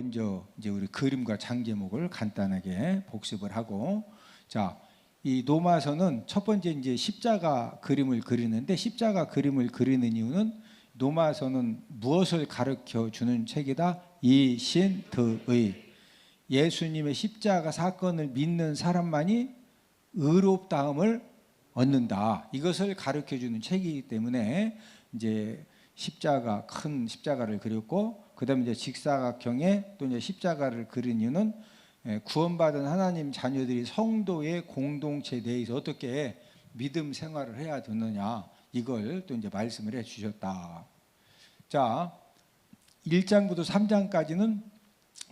먼저 이제 우리 그림과 장제목을 간단하게 복습을 하고, 자, 이 노마서는 첫 번째 이제 십자가 그림을 그리는데, 십자가 그림을 그리는 이유는 노마서는 무엇을 가르쳐 주는 책이다? 이신드의, 예수님의 십자가 사건을 믿는 사람만이 의롭다함을 얻는다, 이것을 가르쳐 주는 책이기 때문에 이제 십자가, 큰 십자가를 그렸고, 그다음에 이제 직사각형의 또 이제 십자가를 그린 이유는 구원받은 하나님 자녀들이 성도의 공동체 내에서 어떻게 믿음 생활을 해야 되느냐, 이걸 또 이제 말씀을 해 주셨다. 자, 1장부터 3장까지는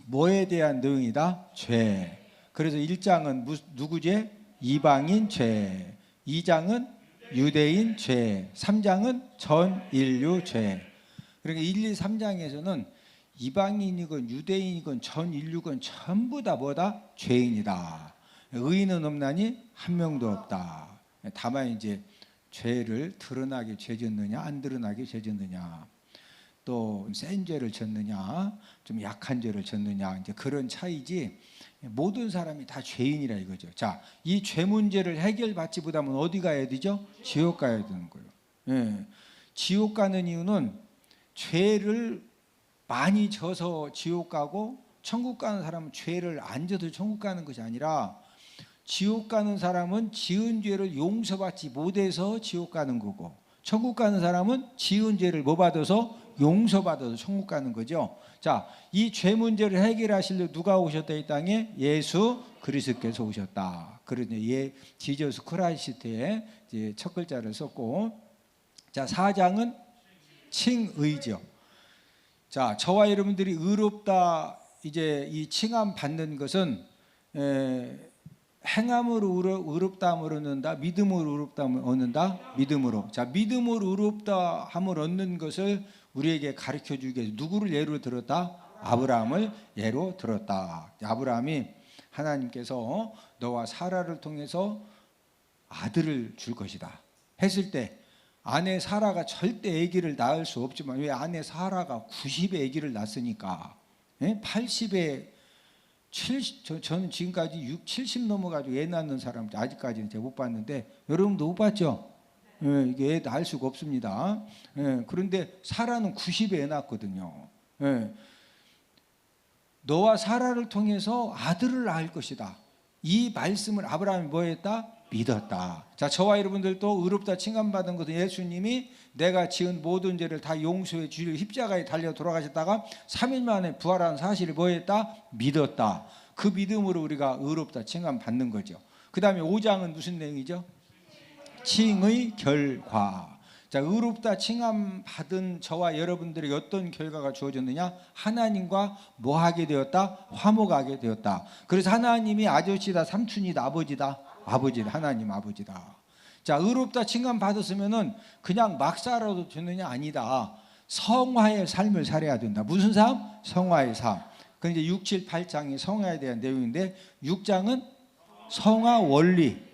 뭐에 대한 내용이다? 죄. 그래서 1장은 누구 죄? 이방인 죄. 2장은 유대인 죄. 3장은 전 인류 죄. 그러니까 1, 2, 3장에서는 이방인이건 유대인이건 전 인류건 전부 다 뭐다? 죄인이다. 의인은 없나니 한 명도 없다. 다만 이제 죄를 드러나게 죄 짓느냐 안 드러나게 죄 짓느냐, 또 센 죄를 졌느냐 좀 약한 죄를 졌느냐, 이제 그런 차이지 모든 사람이 다 죄인이라 이거죠. 자, 이 죄 문제를 해결받지 못하면 어디 가야 되죠? 지옥 가야 되는 거예요. 예. 지옥 가는 이유는 죄를 많이 져서 지옥 가고, 천국 가는 사람은 죄를 안 져도 천국 가는 것이 아니라, 지옥 가는 사람은 지은 죄를 용서받지 못해서 지옥 가는 거고, 천국 가는 사람은 지은 죄를 뭐 받아서? 용서받아서 천국 가는 거죠. 자, 이 죄 문제를 해결하시려 누가 오셨다 이 땅에? 예수 그리스도께서 오셨다. 그러니 지저스 크라이스트의 이제 첫 글자를 썼고, 자, 4장은 칭의죠. 자, 저와 여러분들이 의롭다, 이제 이 칭함 받는 것은 행함으로 의롭다함을 얻는다, 믿음으로 의롭다함을 얻는다. 믿음으로. 자, 믿음으로 의롭다함을 얻는 것을 우리에게 가르쳐 주기 위해서 누구를 예로 들었다? 아브라함을 예로 들었다. 아브라함이 하나님께서 너와 사라를 통해서 아들을 줄 것이다 했을 때, 아내 사라가 절대 아기를 낳을 수 없지만, 왜? 아내 사라가 90에 아기를 낳았으니까. 80에 70, 저는 지금까지 70 넘어가지고 애 낳는 사람 아직까지는 제가 못 봤는데, 여러분도 못 봤죠? 이게 애 낳을 수가 없습니다. 그런데 사라는 90에 애 낳았거든요. 너와 사라를 통해서 아들을 낳을 것이다, 이 말씀을 아브라함이 뭐 했다? 믿었다. 자, 저와 여러분들도 의롭다 칭함받은 것은 예수님이 내가 지은 모든 죄를 다 용서해 주려 십자가에 달려 돌아가셨다가 3일 만에 부활한 사실을 뭐 했다? 믿었다. 그 믿음으로 우리가 의롭다 칭함받는 거죠. 그 다음에 5장은 무슨 내용이죠? 칭의 결과. 자, 의롭다 칭함받은 저와 여러분들에게 어떤 결과가 주어졌느냐? 하나님과 뭐 하게 되었다? 화목하게 되었다. 그래서 하나님이 아저씨다, 삼촌이다, 아버지다? 아버지다. 하나님 아버지다. 자, 의롭다 칭함 받았으면은 그냥 막 살아도 되느냐? 아니다. 성화의 삶을 살아야 된다. 무슨 삶? 성화의 삶. 그 이제 6, 7, 8장이 성화에 대한 내용인데, 6장은 성화 원리.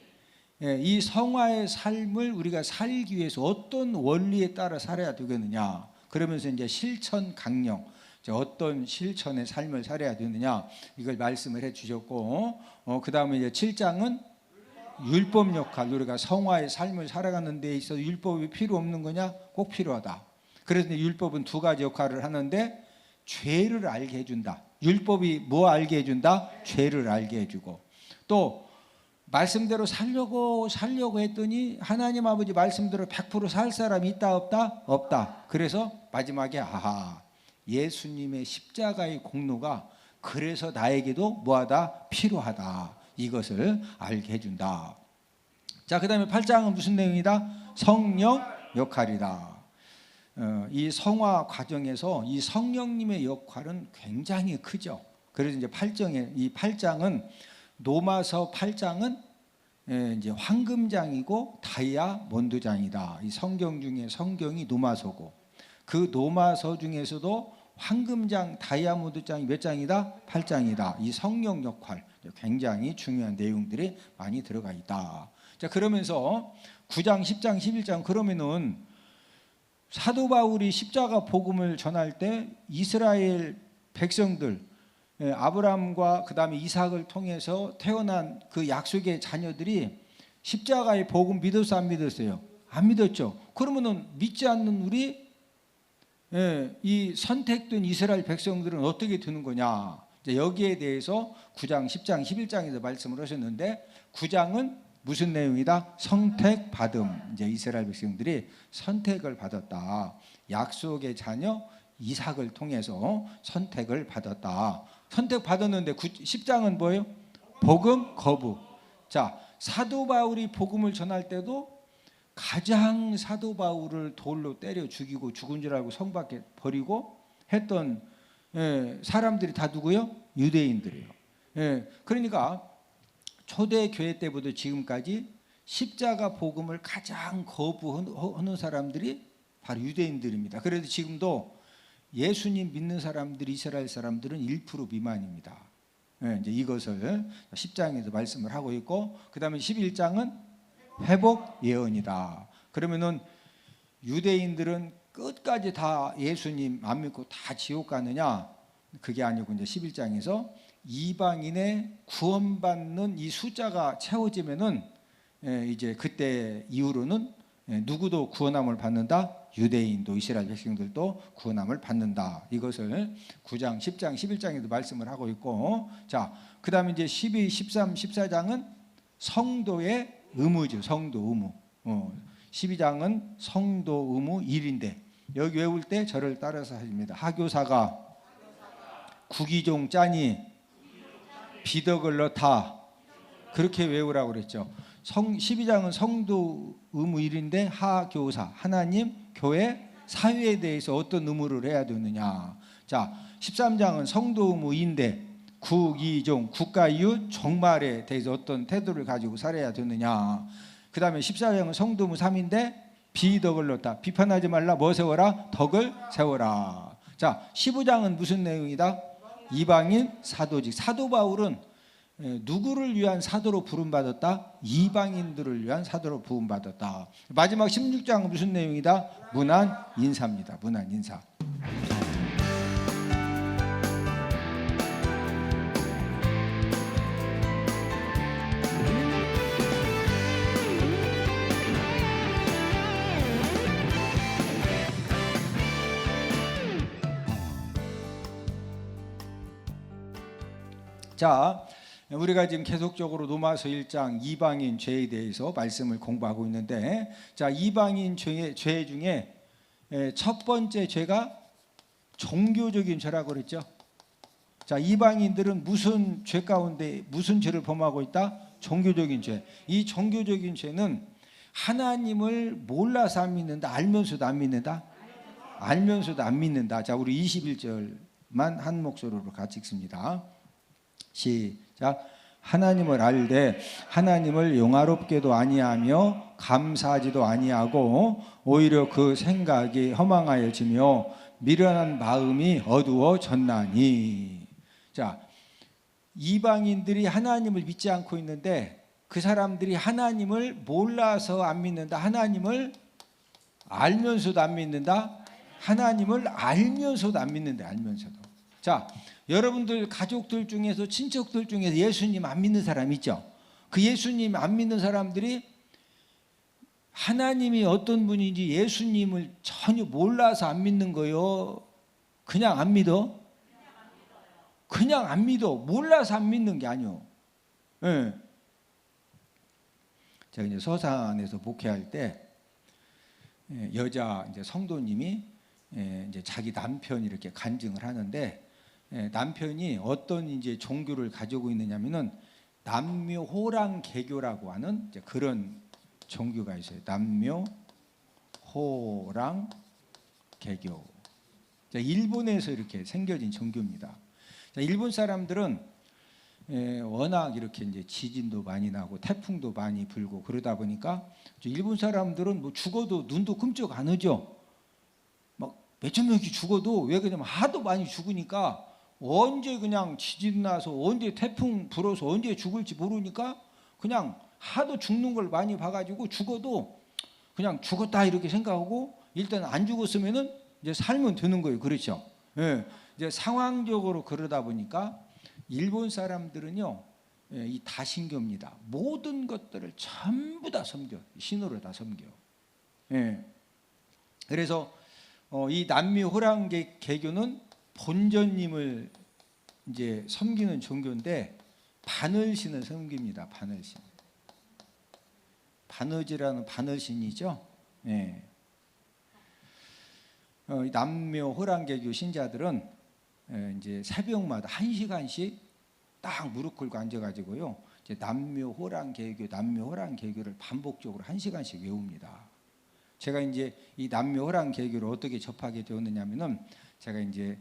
이 성화의 삶을 우리가 살기 위해서 어떤 원리에 따라 살아야 되겠느냐, 그러면서 이제 실천 강령, 어떤 실천의 삶을 살아야 되느냐, 이걸 말씀을 해 주셨고, 그 다음에 이제 7장은 율법 역할, 우리가 성화의 삶을 살아가는 데 있어서 율법이 필요 없는 거냐? 꼭 필요하다. 그래서 율법은 두 가지 역할을 하는데, 죄를 알게 해준다. 율법이 뭐 알게 해준다? 죄를 알게 해주고, 또 말씀대로 살려고 했더니 하나님 아버지 말씀대로 100% 살 사람이 있다 없다? 없다. 그래서 마지막에 아하, 예수님의 십자가의 공로가 그래서 나에게도 뭐하다? 필요하다. 이것을 알게 해준다. 자, 그 다음에 8장은 무슨 내용이다? 성령 역할이다. 이 성화 과정에서 이 성령님의 역할은 굉장히 크죠. 그래서 이제 8장은 노마서 8장은 이제 황금장이고 다이아몬드장이다. 이 성경 중에 성경이 노마서고, 그 노마서 중에서도 황금장, 다이아몬드장이 몇 장이다? 8장이다. 이 성령 역할, 굉장히 중요한 내용들이 많이 들어가 있다. 자, 그러면서 9장, 10장, 11장, 그러면은 사도 바울이 십자가 복음을 전할 때 이스라엘 백성들, 아브라함과 그다음에 이삭을 통해서 태어난 그 약속의 자녀들이 십자가의 복음 믿었어 안 믿었어요? 안 믿었죠. 그러면은 믿지 않는 우리 이 선택된 이스라엘 백성들은 어떻게 되는 거냐? 여기에 대해서 9장, 10장, 11장에서 말씀을 하셨는데 9장은 무슨 내용이다? 선택받음. 이제 이스라엘 백성들이 선택을 받았다. 약속의 자녀 이삭을 통해서 선택을 받았다. 선택받았는데 10장은 뭐예요? 복음 거부. 자, 사도 바울이 복음을 전할 때도 가장 사도 바울을 돌로 때려 죽이고 죽은 줄 알고 성 밖에 버리고 했던 사람들이 다 누구요? 유대인들이에요. 그러니까 초대교회 때부터 지금까지 십자가 복음을 가장 거부하는 사람들이 바로 유대인들입니다. 그래도 지금도 예수님 믿는 사람들, 이스라엘 사람들은 1% 미만입니다. 이제 이것을 10장에서 말씀을 하고 있고, 그 다음에 11장은 회복 예언이다. 그러면은 유대인들은 끝까지 다 예수님 안 믿고 다 지옥 가느냐? 그게 아니고 이제 11장에서 이방인의 구원받는 이 숫자가 채워지면은 이제 그때 이후로는 누구도 구원함을 받는다. 유대인도 이스라엘 백성들도 구원함을 받는다. 이것을 9장, 10장, 11장에도 말씀을 하고 있고, 자, 그다음에 이제 12, 13, 14장은 성도의 의무죠. 성도 의무. 12장은 성도 의무 1인데 여기 외울 때 저를 따라서 하십니다. 하교사가 구기종 짜니 비덕을 넣다. 그렇게 외우라고 그랬죠. 12장은 성도 의무 1인데 하교사, 하나님, 교회, 사회에 대해서 어떤 의무를 해야 되느냐. 자, 13장은 성도 의무 2인데 구기종, 국가 이웃, 종말에 대해서 어떤 태도를 가지고 살아야 되느냐. 그 다음에 14장은 성도 의무 3인데 비덕을 넣다. 비판하지 말라. 뭐 세워라? 덕을 세워라. 자, 15장은 무슨 내용이다? 이방인 사도직. 사도 바울은 누구를 위한 사도로 부름받았다? 이방인들을 위한 사도로 부름받았다. 마지막 16장은 무슨 내용이다? 문안 인사입니다. 문안 인사. 자, 우리가 지금 계속적으로 로마서 1장 이방인 죄에 대해서 말씀을 공부하고 있는데, 자, 이방인 죄 중에 첫 번째 죄가 종교적인 죄라고 그랬죠. 자, 이방인들은 무슨 죄 가운데 무슨 죄를 범하고 있다? 종교적인 죄. 이 종교적인 죄는 하나님을 몰라서 안 믿는다, 알면서도 안 믿는다? 알면서도 안 믿는다. 자, 우리 21절만 한 목소리로 같이 읽습니다. 시작. 하나님을 알되 하나님을 영화롭게도 아니하며 감사하지도 아니하고 오히려 그 생각이 허망하여지며 미련한 마음이 어두워졌나니. 자, 이방인들이 하나님을 믿지 않고 있는데 그 사람들이 하나님을 몰라서 안 믿는다, 하나님을 알면서도 안 믿는다, 하나님을 알면서도 안 믿는다. 알면서도. 자, 여러분들 가족들 중에서, 친척들 중에서 예수님 안 믿는 사람 있죠? 그 예수님 안 믿는 사람들이 하나님이 어떤 분인지 예수님을 전혀 몰라서 안 믿는 거요? 그냥 안 믿어? 그냥 안 믿어. 몰라서 안 믿는 게 아니요. 네. 제가 이제 서산에서 목회할 때 여자 이제 성도님이 이제 자기 남편이 이렇게 간증을 하는데, 남편이 어떤 이제 종교를 가지고 있느냐면은 남묘호랑 개교라고 하는 이제 그런 종교가 있어요. 남묘호랑 개교. 자, 일본에서 이렇게 생겨진 종교입니다. 자, 일본 사람들은 워낙 이렇게 이제 지진도 많이 나고 태풍도 많이 불고 그러다 보니까 일본 사람들은 뭐 죽어도 눈도 끔찍 안 하죠. 막 몇천 명씩 죽어도, 왜 그러냐면 하도 많이 죽으니까 언제 그냥 지진 나서 언제 태풍 불어서 언제 죽을지 모르니까 그냥 하도 죽는 걸 많이 봐가지고 죽어도 그냥 죽었다 이렇게 생각하고 일단 안 죽었으면은 이제 살면 되는 거예요. 그렇죠? 예. 이제 상황적으로 그러다 보니까 일본 사람들은요, 이 다신교입니다. 모든 것들을 전부 다 섬겨, 신으로 다 섬겨. 예. 그래서 이 남미 호랑개 개교는 본전님을 이제 섬기는 종교인데 바늘신을 섬깁니다. 바늘신. 바느지라는 바늘신이죠. 예. 남묘 호랑개교 신자들은 이제 새벽마다 1시간씩 딱 무릎 꿇고 앉아가지고요, 이제 남묘 호랑개교를 반복적으로 1시간씩 외웁니다. 제가 이제 이 남묘 호랑개교를 어떻게 접하게 되었느냐면은, 제가 이제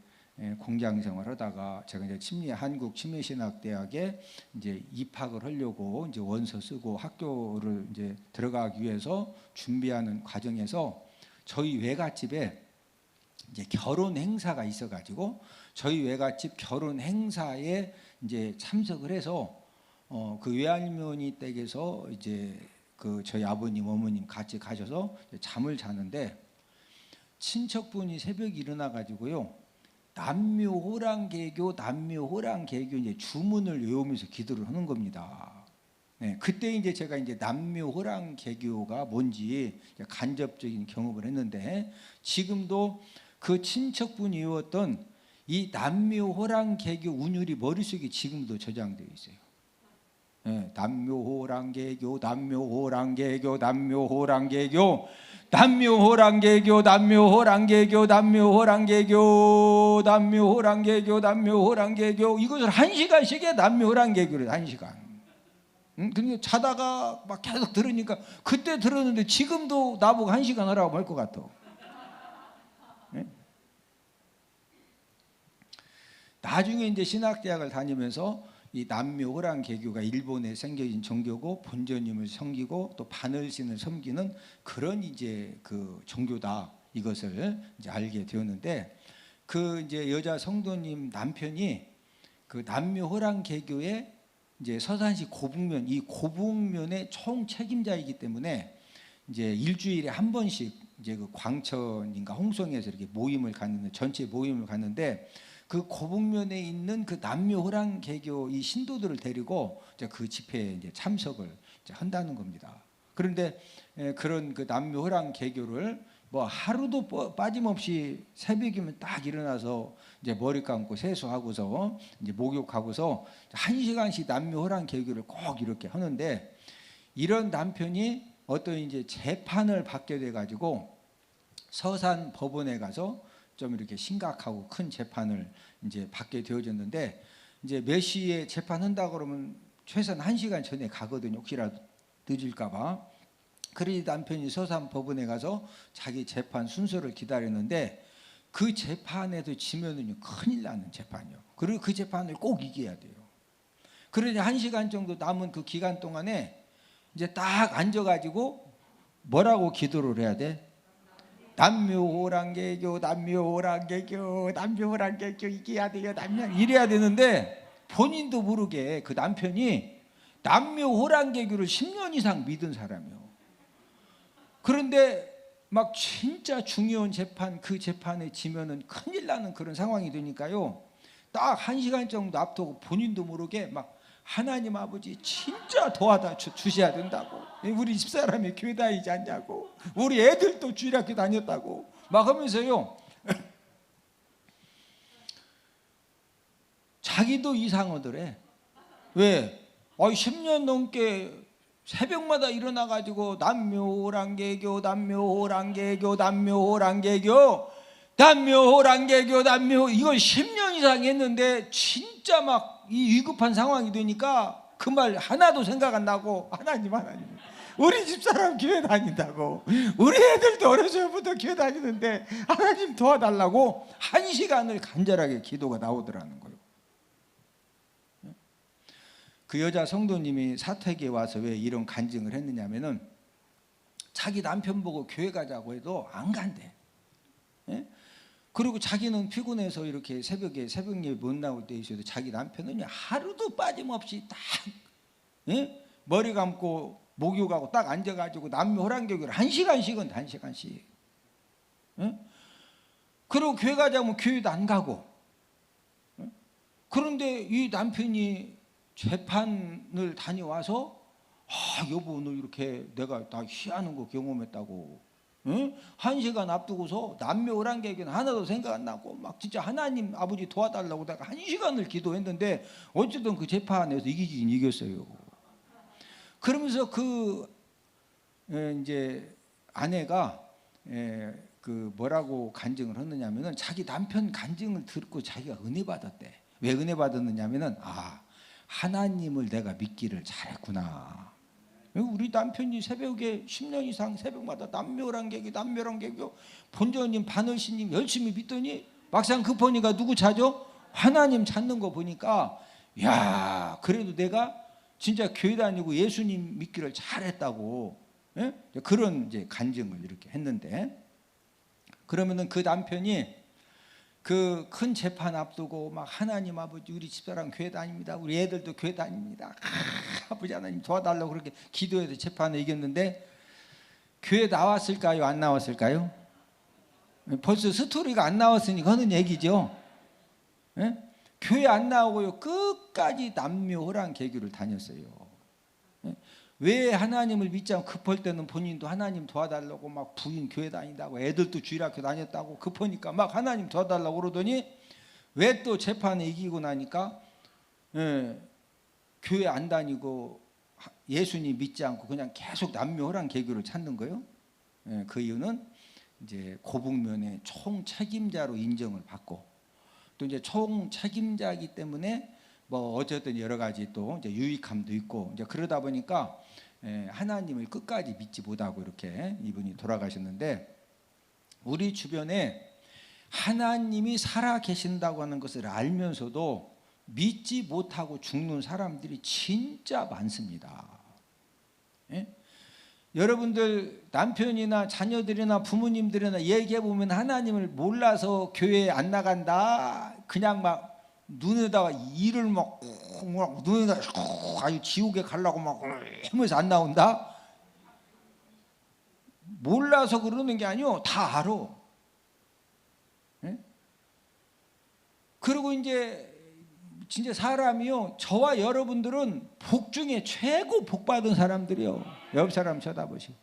공장 생활하다가 제가 이제 한국 침례신학대학에 이제 입학을 하려고 이제 원서 쓰고 학교를 이제 들어가기 위해서 준비하는 과정에서 저희 외갓집에 이제 결혼 행사가 있어가지고, 저희 외갓집 결혼 행사에 이제 참석을 해서 그 외할머니 댁에서 이제 그 저희 아버님 어머님 같이 가셔서 잠을 자는데, 친척분이 새벽에 일어나 가지고요, 남묘호랑개교 이제 주문을 외우면서 기도를 하는 겁니다. 네, 그때 이제 제가 이제 남묘호랑개교가 뭔지 간접적인 경험을 했는데, 지금도 그 친척분이 외웠던 이 남묘호랑개교 운율이 머릿속에 지금도 저장되어 있어요. 네, 남묘호랑개교 이것을 1시간씩에 남묘호랑개교를 1시간. 그러니까 자다가 막 계속 들으니까, 그때 들었는데 지금도 나보고 1시간 하라고 할 것 같아. 네? 나중에 이제 신학대학을 다니면서 이 남묘호랑개교가 일본에 생겨진 종교고, 본전님을 섬기고 또 바늘신을 섬기는 그런 이제 그 종교다, 이것을 이제 알게 되었는데, 그 이제 여자 성도님 남편이 그 남묘호랑개교의 이제 서산시 고북면, 이 고북면의 총 책임자이기 때문에 이제 일주일에 한 번씩 이제 그 광천인가 홍성에서 이렇게 모임을 갖는데, 전체 모임을 갖는데, 그 고북면에 있는 그 남묘호랑개교 이 신도들을 데리고 이제 그 집회에 이제 참석을 이제 한다는 겁니다. 그런데 그런 그 남묘호랑개교를 뭐 하루도 빠짐없이 새벽이면 딱 일어나서 이제 머리 감고 세수하고서 이제 목욕하고서 1시간씩 남묘호랑개교를 꼭 이렇게 하는데, 이런 남편이 어떤 이제 재판을 받게 돼 가지고 서산 법원에 가서 좀 이렇게 심각하고 큰 재판을 이제 받게 되어졌는데, 이제 몇 시에 재판한다 그러면 최소한 1시간 전에 가거든요. 혹시라도 늦을까봐. 그러니 남편이 서산 법원에 가서 자기 재판 순서를 기다렸는데, 그 재판에도 지면은요 큰일 나는 재판이요. 그리고 그 재판을 꼭 이겨야 돼요. 그러니 1시간 정도 남은 그 기간 동안에 이제 딱 앉아가지고 뭐라고 기도를 해야 돼? 남묘호랑개교 이겨야 돼요. 이래야 되는데, 본인도 모르게 그 남편이 남묘호랑개교를 10년 이상 믿은 사람이에요. 그런데 막 진짜 중요한 재판, 그 재판에 지면은 큰일 나는 그런 상황이 되니까요, 딱 1시간 정도 앞두고 본인도 모르게 막 하나님 아버지 진짜 도와다 주셔야 된다고, 우리 집사람이 교회 다니지 않냐고, 우리 애들도 주일학교 다녔다고 막 하면서요, 자기도 이상하더래. 왜? 10년 넘게 새벽마다 일어나가지고 남묘호랑개교 이거 10년 이상 했는데, 진짜 막 이 위급한 상황이 되니까 그 말 하나도 생각 안 나고, 하나님 우리 집사람 교회 다닌다고, 우리 애들도 어려서부터 교회 다니는데 하나님 도와달라고 1시간을 간절하게 기도가 나오더라는 거예요. 그 여자 성도님이 사택에 와서 왜 이런 간증을 했느냐면은, 자기 남편 보고 교회 가자고 해도 안 간대. 그리고 자기는 피곤해서 이렇게 새벽에 새벽 예배 못 나올 때 있어도 자기 남편은 하루도 빠짐없이 딱 머리 감고 목욕하고 딱 앉아가지고 남묘호랑개교를 1시간씩은 1시간씩. 그리고 교회 가자면 교회도 안 가고. 그런데 이 남편이 재판을 다녀와서 여보 오늘 이렇게 내가 다 희한한 거 경험했다고, 응? 1시간 앞두고서 남묘란 계획은 하나도 생각 안 나고 막 진짜 하나님 아버지 도와달라고 내가 1시간을 기도했는데 어쨌든 그 재판에서 이기긴 이겼어요. 그러면서 이제 아내가 그 뭐라고 간증을 했느냐면은 자기 남편 간증을 듣고 자기가 은혜 받았대. 왜 은혜 받았느냐면은 하나님을 내가 믿기를 잘했구나. 우리 남편이 새벽에 10년 이상 새벽마다 남묘란 계교 본전님 반월신님 열심히 믿더니 막상 급하니까 누구 찾죠? 하나님 찾는 거 보니까 야 그래도 내가 진짜 교회 다니고 예수님 믿기를 잘했다고, 예? 그런 이제 간증을 이렇게 했는데, 그러면은 그 남편이 그 큰 재판 앞두고 막 하나님 아버지 우리 집사람 교회 다닙니다. 우리 애들도 교회 다닙니다. 아버지 하나님 도와달라고 그렇게 기도해서 재판에 이겼는데 교회 나왔을까요? 안 나왔을까요? 벌써 스토리가 안 나왔으니까 하는 얘기죠. 예? 교회 안 나오고요. 끝까지 남묘호랑 개교를 다녔어요. 예? 왜 하나님을 믿지 않고 급할 때는 본인도 하나님 도와달라고 막 부인 교회 다닌다고 애들도 주일학교 다녔다고 급하니까 막 하나님 도와달라고 그러더니 왜 또 재판에 이기고 나니까 교회 안 다니고 예수님 믿지 않고 그냥 계속 남묘호랑 개교를 찾는 거예요. 그 이유는 이제 고북면의 총 책임자로 인정을 받고 또 이제 총 책임자이기 때문에 뭐 어쨌든 여러 가지 또 이제 유익함도 있고 이제 그러다 보니까 하나님을 끝까지 믿지 못하고 이렇게 이분이 돌아가셨는데, 우리 주변에 하나님이 살아 계신다고 하는 것을 알면서도 믿지 못하고 죽는 사람들이 진짜 많습니다. 예? 여러분들 남편이나 자녀들이나 부모님들이나 얘기해 보면 하나님을 몰라서 교회 안 나간다, 그냥 막 눈에다가 이를 막 눈에다 아주 지옥에 가려고 막 하면서 안 나온다. 몰라서 그러는 게 아니요, 다 알아. 예? 그리고 이제 진짜 사람이요, 저와 여러분들은 복 중에 최고 복 받은 사람들이요. 옆 사람 쳐다보시고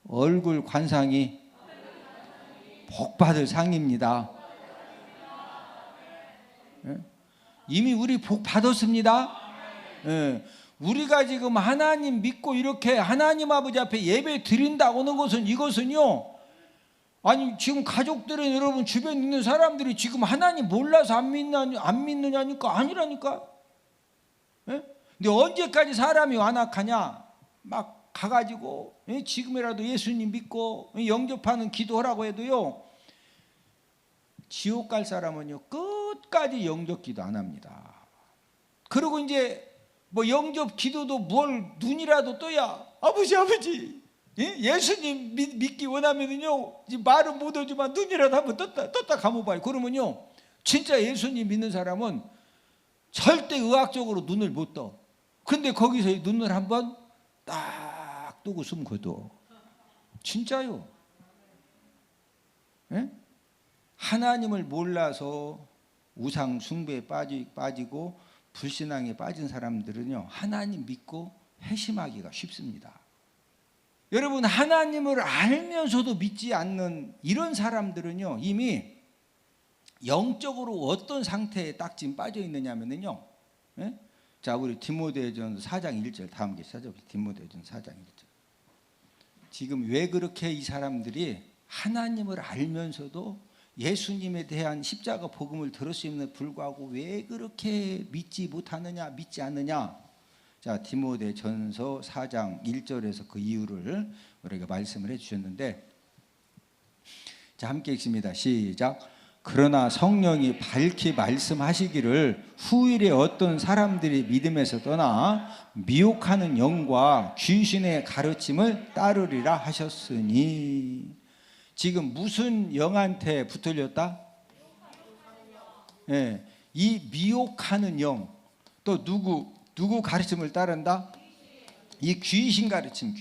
얼굴 관상이 복 받을 상입니다. 예? 이미 우리 복 받았습니다. 예. 우리가 지금 하나님 믿고 이렇게 하나님 아버지 앞에 예배 드린다고 하는 것은 이것은요, 아니 지금 가족들은 여러분 주변에 있는 사람들이 지금 하나님 몰라서 안 믿느냐니까 아니라니까. 예? 근데 언제까지 사람이 완악하냐, 막 가가지고 지금이라도 예수님 믿고 영접하는 기도하라고 해도요, 지옥 갈 사람은요 끝까지 영접 기도 안 합니다. 그리고 이제 뭐 영접 기도도 뭘 눈이라도 떠야 아버지 예수님 믿기 원하면은요 말은 못하지만 눈이라도 한번 떴다 감아봐요. 그러면요 진짜 예수님 믿는 사람은 절대 의학적으로 눈을 못 떠. 근데 거기서 눈을 한번 딱 뜨고 숨 거둬. 진짜요. 예? 하나님을 몰라서 우상 숭배에 빠지고 불신앙에 빠진 사람들은요 하나님 믿고 회심하기가 쉽습니다. 여러분, 하나님을 알면서도 믿지 않는 이런 사람들은요 이미 영적으로 어떤 상태에 딱 지금 빠져 있느냐면요, 예? 자 우리 디모데전서 4장 1절 다음 게 찾아보세요. 디모데전서 4장 1절. 지금 왜 그렇게 이 사람들이 하나님을 알면서도 예수님에 대한 십자가 복음을 들었음에도 불구하고 왜 그렇게 믿지 못하느냐, 믿지 않느냐. 자 디모데전서 4장 1절에서 그 이유를 우리가 말씀을 해주셨는데, 자 함께 읽습니다. 시작. 그러나 성령이 밝히 말씀하시기를 후일에 어떤 사람들이 믿음에서 떠나 미혹하는 영과 귀신의 가르침을 따르리라 하셨으니. 지금 무슨 영한테 붙들렸다? 예, 이 미혹하는 영. 또 누구 가르침을 따른다? 이 귀신 가르침.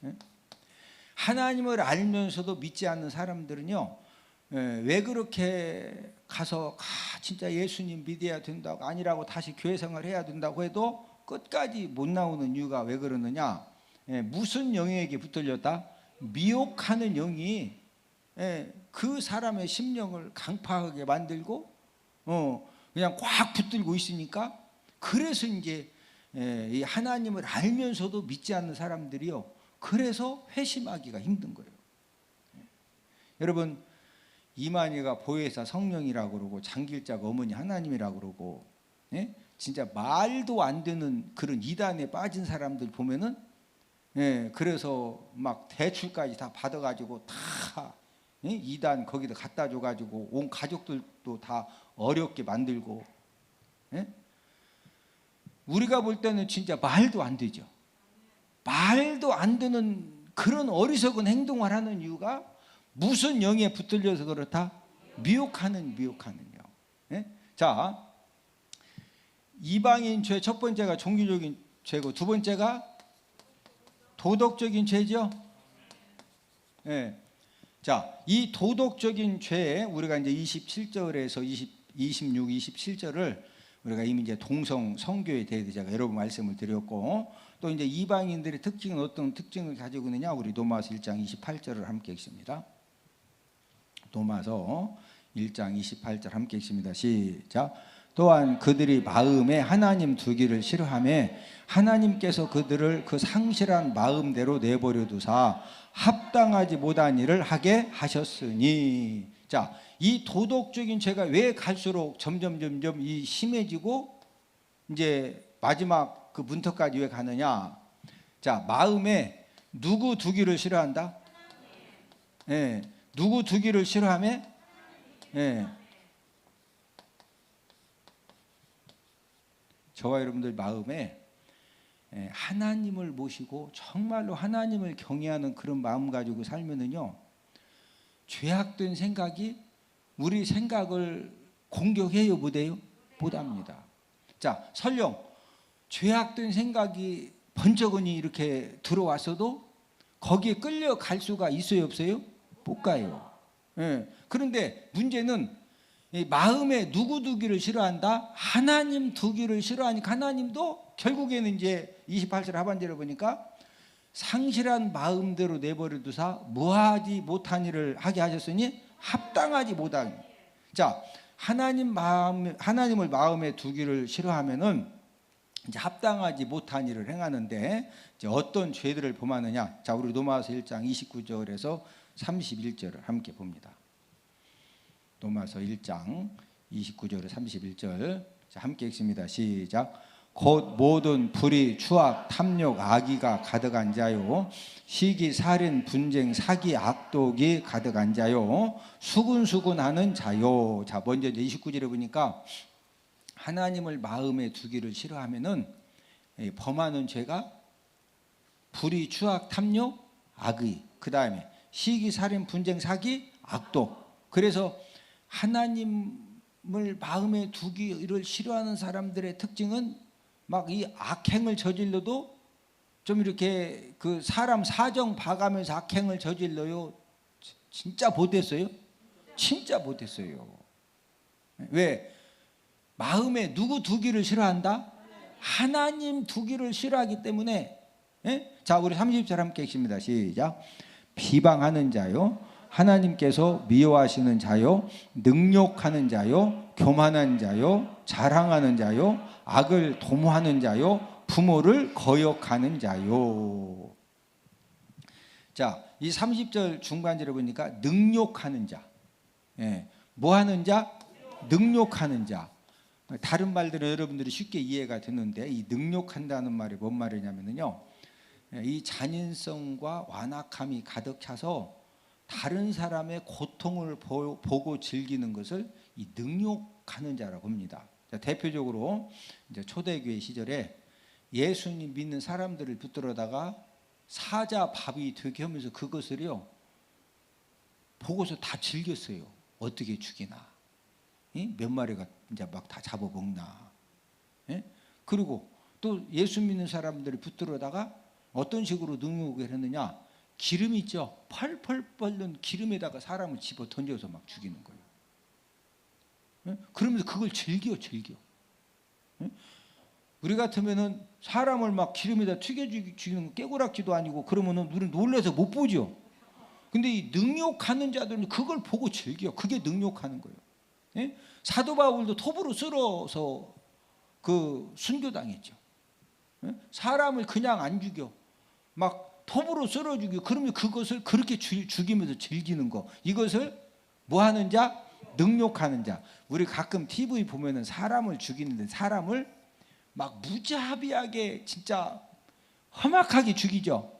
예? 하나님을 알면서도 믿지 않는 사람들은요 왜 그렇게 가서 진짜 예수님 믿어야 된다고 아니라고 다시 교회 생활 해야 된다고 해도 끝까지 못 나오는 이유가 왜 그러느냐? 무슨 영에게 붙들렸다? 미혹하는 영이 그 사람의 심령을 강팍하게 만들고 그냥 꽉 붙들고 있으니까, 그래서 이제 이 하나님을 알면서도 믿지 않는 사람들이요, 그래서 회심하기가 힘든 거예요. 여러분, 이만희가 보혜사 성령이라고 그러고 장길자가 어머니 하나님이라고 그러고, 진짜 말도 안 되는 그런 이단에 빠진 사람들 보면은, 그래서 막 대출까지 다 받아가지고 다 이단 거기다 갖다 줘가지고 온 가족들도 다 어렵게 만들고, 우리가 볼 때는 진짜 말도 안 되죠. 말도 안 되는 그런 어리석은 행동을 하는 이유가 무슨 영에 붙들려서 그렇다? 미혹하는 영. 자, 이방인 죄 첫 번째가 종교적인 죄고, 두 번째가 도덕적인 죄죠. 자, 이 도덕적인 죄에 우리가 이제 27절에서 26, 27절을 우리가 이미 이제 동성 성교에 대해서 제가 여러 번 말씀을 드렸고, 또 이제 이방인들의 특징은 어떤 특징을 가지고 있느냐? 우리 로마서 1장 28절을 함께 읽습니다. 로마서 1장 28절 함께 읽습니다. 시작. 또한 그들이 마음에 하나님 두기를 싫어하며 하나님께서 그들을 그 상실한 마음대로 내버려 두사 합당하지 못한 일을 하게 하셨으니. 자, 이 도덕적인 죄가 왜 갈수록 점점 이 심해지고 이제 마지막 그 문턱까지 왜 가느냐? 자, 마음에 누구 두기를 싫어한다? 누구 두기를 싫어하며? 저와 여러분들 마음에 하나님을 모시고 정말로 하나님을 경외하는 그런 마음 가지고 살면은요, 죄악된 생각이 우리 생각을 공격해요, 못해요? 못합니다. 자, 설령 죄악된 생각이 번쩍이니 이렇게 들어왔어도 거기에 끌려갈 수가 있어요, 없어요? 못 가요. 그런데 문제는 마음에 누구 두기를 싫어한다? 하나님 두기를 싫어하니까 하나님도 결국에는 이제 28절 하반절에 보니까 상실한 마음대로 내버려 두사 뭐하지 못한 일을 하게 하셨으니 합당하지 못한. 자, 하나님을 마음에 두기를 싫어하면은 이제 합당하지 못한 일을 행하는데, 이제 어떤 죄들을 범하느냐? 자, 우리 로마서 1장 29절에서 31절을 함께 봅니다. 로마서 1장 29절에 31절. 자, 함께 읽습니다. 시작. 곧 모든 불의, 추악, 탐욕, 악의가 가득한 자요, 시기, 살인, 분쟁, 사기, 악독이 가득한 자요, 수군수군하는 자요. 자, 먼저 29절에 보니까 하나님을 마음에 두기를 싫어하면은 범하는 죄가 불의, 추악, 탐욕, 악의, 그 다음에 시기, 살인, 분쟁, 사기, 악독. 그래서 하나님을 마음에 두기를 싫어하는 사람들의 특징은 막 이 악행을 저질러도 좀 이렇게 그 사람 사정 봐가면서 악행을 저질러요. 진짜 못했어요? 진짜 못했어요. 왜? 마음에 누구 두기를 싫어한다? 하나님 두기를 싫어하기 때문에. 자, 우리 30절 함께 읽습니다. 시작. 비방하는 자요, 하나님께서 미워하시는 자요, 능욕하는 자요, 교만한 자요, 자랑하는 자요, 악을 도모하는 자요, 부모를 거역하는 자요. 자, 이 30절 중반절에 보니까 능욕하는 자. 뭐 하는 자? 능욕하는 자. 다른 말들은 여러분들이 쉽게 이해가 되는데, 이 능욕한다는 말이 뭔 말이냐면요, 이 잔인성과 완악함이 가득 차서 다른 사람의 고통을 보고 즐기는 것을 이 능욕하는 자라고 합니다. 자, 대표적으로 이제 초대교회 시절에 예수님 믿는 사람들을 붙들어다가 사자 밥이 되게 하면서 그것을요 보고서 다 즐겼어요. 어떻게 죽이나, 몇 마리가 이제 막 다 잡아먹나. 그리고 또 예수 믿는 사람들을 붙들어다가 어떤 식으로 능욕을 했느냐? 기름 있죠. 펄펄 끓는 기름에다가 사람을 집어 던져서 막 죽이는 거예요. 예? 그러면서 그걸 즐겨. 예? 우리 같으면은 사람을 막 기름에다 튀겨 죽이는 거 깨고락지도 아니고 그러면은 우리는 놀라서 못 보죠. 근데 이 능욕하는 자들은 그걸 보고 즐겨. 그게 능욕하는 거예요. 예? 사도 바울도 톱으로 쓸어서 그 순교당했죠. 예? 사람을 그냥 안 죽여. 막 톱으로 쓸어 죽여. 그러면 그것을 그렇게 죽이면서 즐기는 거. 이것을 뭐 하는 자? 능욕하는 자. 우리 가끔 TV 보면은 사람을 죽이는데 사람을 막 무자비하게 진짜 험악하게 죽이죠.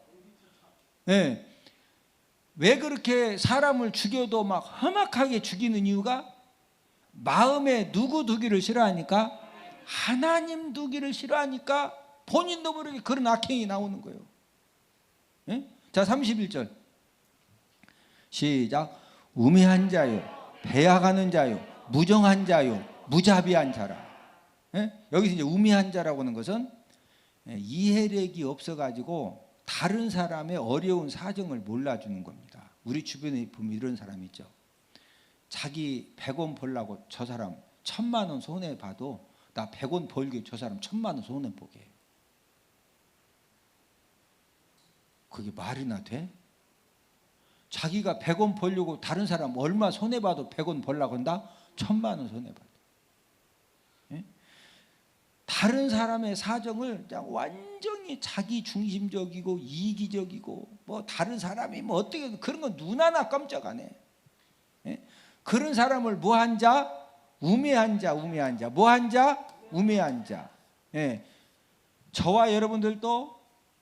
예. 왜 그렇게 사람을 죽여도 막 험악하게 죽이는 이유가 마음에 누구 두기를 싫어하니까, 하나님 두기를 싫어하니까 본인도 모르게 그런 악행이 나오는 거예요. 예? 자, 31절 시작. 우매한 자요, 배약하는 자요, 무정한 자요, 무자비한 자라. 예? 여기서 이제 우매한 자라고 하는 것은 이해력이 없어가지고 다른 사람의 어려운 사정을 몰라주는 겁니다. 우리 주변에 보면 이런 사람이 있죠. 자기 100원 벌라고 저 사람 1000만 원 손해봐도 나 100원 벌게 저 사람 1000만 원 손해보게 해요. 그게 말이나 돼? 자기가 100원 벌려고 다른 사람 얼마 손해봐도 100원 벌라고 한다? 1000만 원 손해봐도. 예? 다른 사람의 사정을 그냥 완전히 자기 중심적이고 이기적이고 뭐 다른 사람이 뭐 어떻게 그런 건 눈 하나 깜짝 안 해. 예? 그런 사람을 뭐한 자? 우매한 자. 뭐한 자? 우매한 자. 예. 저와 여러분들도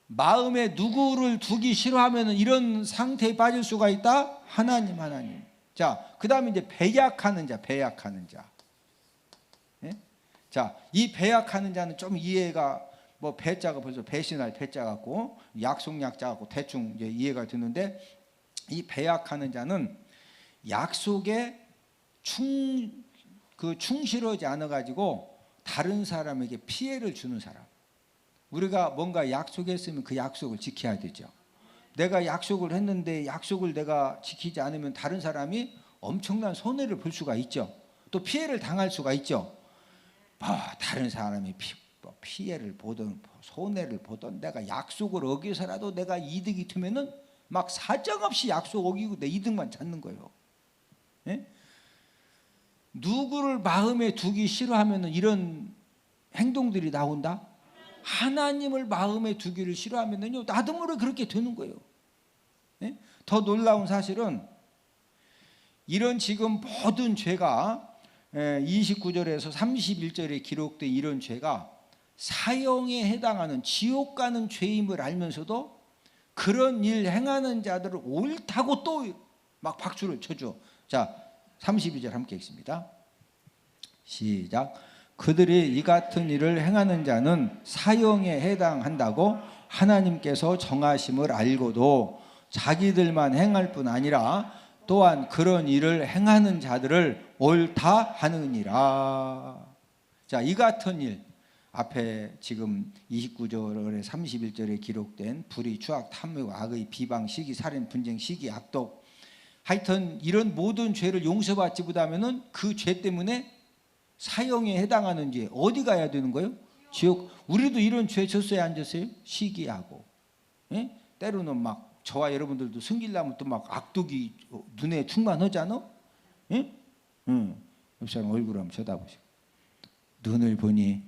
마음에 누구를 두기 싫어하면 이런 상태에 빠질 수가 있다? 하나님. 자, 그 다음에 이제 배약하는 자. 예? 자, 이 배약하는 자는 좀 이해가 뭐 배자가 벌써 배신할 배자 같고 약속약자 같고 대충 이제 이해가 되는데, 이 배약하는 자는 약속에 충실하지 않아 가지고 다른 사람에게 피해를 주는 사람. 우리가 뭔가 약속했으면 그 약속을 지켜야 되죠. 내가 약속을 했는데 약속을 내가 지키지 않으면 다른 사람이 엄청난 손해를 볼 수가 있죠. 또 피해를 당할 수가 있죠. 다른 사람이 피해를 보든 손해를 보든 내가 약속을 어겨서라도 내가 이득이 되면은 막 사정없이 약속 어기고 내 이득만 찾는 거예요. 예? 누구를 마음에 두기 싫어하면 이런 행동들이 나온다? 하나님을 마음에 두기를 싫어하면요 나도 모르게 그렇게 되는 거예요. 예? 더 놀라운 사실은 이런 지금 모든 죄가 29절에서 31절에 기록된 이런 죄가 사형에 해당하는 지옥 가는 죄임을 알면서도 그런 일 행하는 자들을 옳다고 또 막 박수를 쳐줘. 자, 32절 함께 읽습니다. 시작. 그들이 이 같은 일을 행하는 자는 사형에 해당한다고 하나님께서 정하심을 알고도 자기들만 행할 뿐 아니라 또한 그런 일을 행하는 자들을 옳다 하느니라. 자, 이 같은 일 앞에 지금 29절에 31절에 기록된 불의, 추악, 탐욕, 악의, 비방, 시기, 살인, 분쟁, 시기, 악독, 하여튼 이런 모든 죄를 용서받지 못하면은 그 죄 때문에 사형에 해당하는 죄 어디 가야 되는 거예요? 지옥. 우리도 이런 죄 졌어요, 안 졌어요? 시기하고, 예? 때로는 막 저와 여러분들도 승길라면 또 막 악독이 눈에 충만하잖아. 예? 옆 사람 얼굴 한번 쳐다보시고 눈을 보니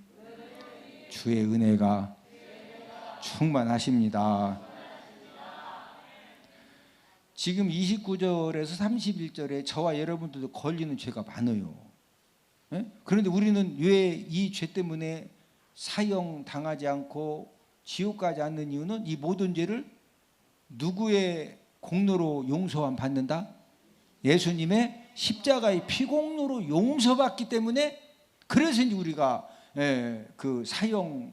주의 은혜가 충만하십니다. 지금 29절에서 31절에 저와 여러분들도 걸리는 죄가 많아요. 예? 그런데 우리는 왜 이 죄 때문에 사형 당하지 않고 지옥 가지 않는 이유는 이 모든 죄를 누구의 공로로 용서함 받는다? 예수님의 십자가의 피공로로 용서받기 때문에, 그래서 이제 우리가 그 사형에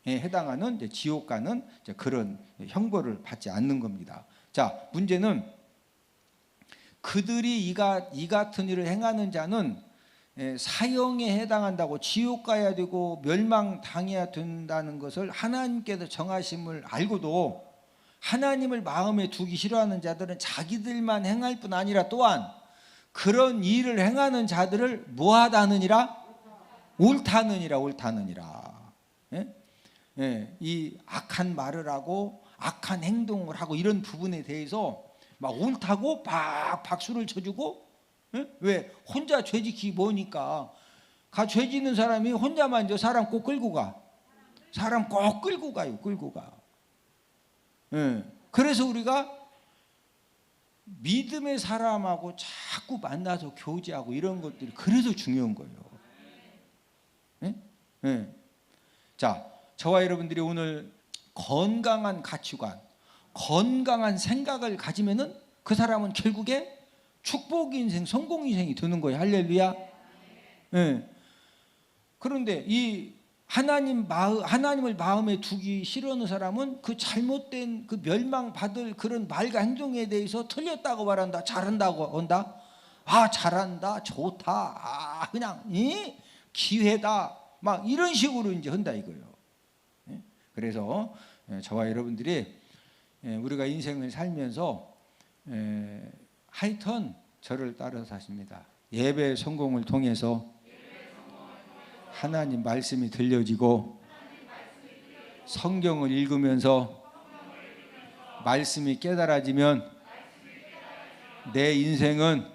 해당하는 이제 지옥 가는 이제 그런 형벌을 받지 않는 겁니다. 자, 문제는 그들이 이 같은 일을 행하는 자는 사형에 해당한다고 지옥 가야 되고 멸망당해야 된다는 것을 하나님께서 정하심을 알고도 하나님을 마음에 두기 싫어하는 자들은 자기들만 행할 뿐 아니라 또한 그런 일을 행하는 자들을 뭐하다느니라? 옳다느니라. 옳다느니라. 예? 예, 이 악한 말을 하고 악한 행동을 하고 이런 부분에 대해서 막 옳다고 막 박수를 쳐주고, 예? 왜? 혼자 죄지기 뭐니까. 죄 짓는 사람이 혼자만 저 사람 꼭 끌고 가. 사람 꼭 끌고 가요. 끌고 가. 예. 그래서 우리가 믿음의 사람하고 자꾸 만나서 교제하고 이런 것들이 그래서 중요한 거예요. 예? 예. 자, 저와 여러분들이 오늘 건강한 가치관, 건강한 생각을 가지면은 그 사람은 결국에 축복 인생, 성공 인생이 되는 거예요. 할렐루야. 예. 그런데 이 하나님을 마음에 두기 싫어하는 사람은 그 잘못된 그 멸망받을 그런 말과 행동에 대해서 틀렸다고 말한다. 잘한다고 한다. 아, 잘한다. 좋다. 아, 그냥 기회다. 막 이런 식으로 이제 한다 이거예요. 그래서 저와 여러분들이 우리가 인생을 살면서 하여튼 저를 따라 사십니다. 예배 성공을 통해서 하나님 말씀이 들려지고 성경을 읽으면서 말씀이 깨달아지면 내 인생은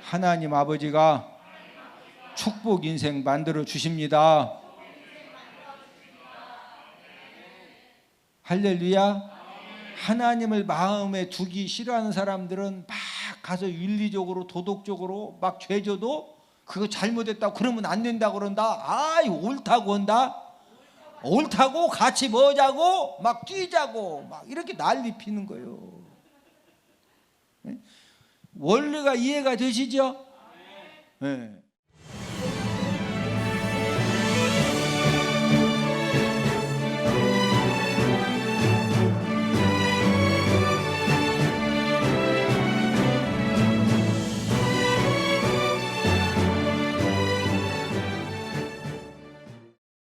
하나님 아버지가 축복 인생 만들어 주십니다. 할렐루야. 하나님을 마음에 두기 싫어하는 사람들은 막 가서 윤리적으로 도덕적으로 막 죄져도 그거 잘못했다고 그러면 안 된다고 그런다. 아이, 옳다고 한다. 옳다고 같이 뭐자고 막 뛰자고 막 이렇게 난리 피는 거예요. 원리가 이해가 되시죠? 네.